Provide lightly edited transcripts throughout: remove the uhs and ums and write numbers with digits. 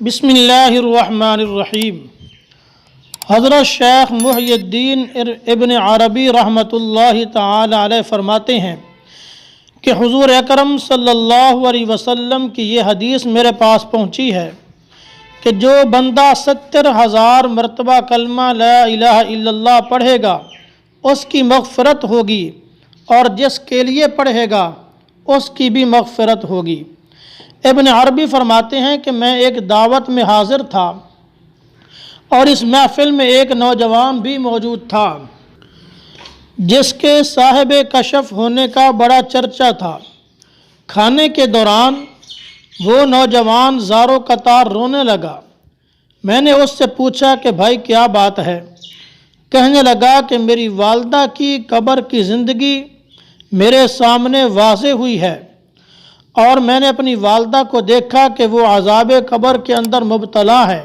بسم اللہ الرحمن الرحیم۔ حضرت شیخ محی الدین ابن عربی رحمۃ اللہ تعالی علیہ فرماتے ہیں کہ حضور اکرم صلی اللہ علیہ وسلم کی یہ حدیث میرے پاس پہنچی ہے کہ جو بندہ 70,000 مرتبہ کلمہ لا الہ الا اللہ پڑھے گا اس کی مغفرت ہوگی، اور جس کے لیے پڑھے گا اس کی بھی مغفرت ہوگی۔ ابن عربی فرماتے ہیں کہ میں ایک دعوت میں حاضر تھا اور اس محفل میں ایک نوجوان بھی موجود تھا جس کے صاحب کشف ہونے کا بڑا چرچا تھا۔ کھانے کے دوران وہ نوجوان زارو قطار رونے لگا۔ میں نے اس سے پوچھا کہ بھائی کیا بات ہے؟ کہنے لگا کہ میری والدہ کی قبر کی زندگی میرے سامنے واضح ہوئی ہے، اور میں نے اپنی والدہ کو دیکھا کہ وہ عذاب قبر کے اندر مبتلا ہے،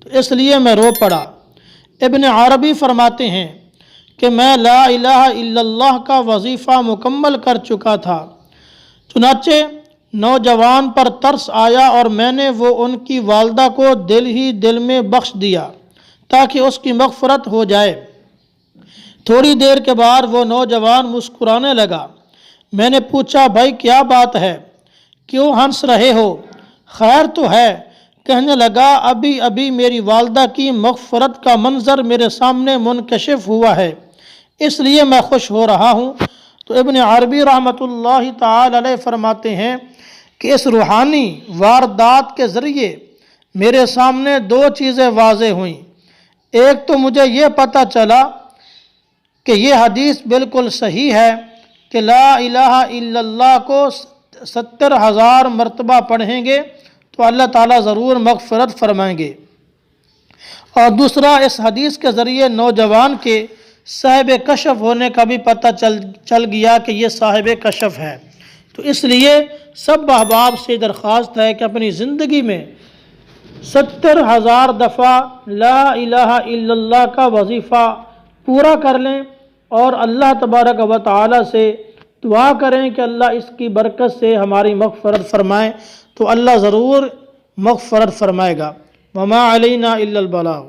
تو اس لیے میں رو پڑا۔ ابن عربی فرماتے ہیں کہ میں لا الہ الا اللہ کا وظیفہ مکمل کر چکا تھا، چنانچہ نوجوان پر ترس آیا اور میں نے وہ ان کی والدہ کو دل ہی دل میں بخش دیا تاکہ اس کی مغفرت ہو جائے۔ تھوڑی دیر کے بعد وہ نوجوان مسکرانے لگا۔ میں نے پوچھا بھائی کیا بات ہے، کیوں ہنس رہے ہو؟ خیر تو ہے؟ کہنے لگا ابھی ابھی میری والدہ کی مغفرت کا منظر میرے سامنے منکشف ہوا ہے، اس لیے میں خوش ہو رہا ہوں۔ تو ابن عربی رحمۃ اللہ تعالی علیہ فرماتے ہیں کہ اس روحانی واردات کے ذریعے میرے سامنے دو چیزیں واضح ہوئیں۔ ایک تو مجھے یہ پتہ چلا کہ یہ حدیث بالکل صحیح ہے کہ لا الہ الا اللہ کو 70,000 مرتبہ پڑھیں گے تو اللہ تعالیٰ ضرور مغفرت فرمائیں گے، اور دوسرا اس حدیث کے ذریعے نوجوان کے صاحب کشف ہونے کا بھی پتہ چل گیا کہ یہ صاحب کشف ہے۔ تو اس لیے سب احباب سے درخواست ہے کہ اپنی زندگی میں 70,000 دفعہ لا الہ الا اللہ کا وظیفہ پورا کر لیں، اور اللہ تبارک و تعالی سے دعا کریں کہ اللہ اس کی برکت سے ہماری مغفرت فرمائے، تو اللہ ضرور مغفرت فرمائے گا۔ وما علینا الا البلاغ۔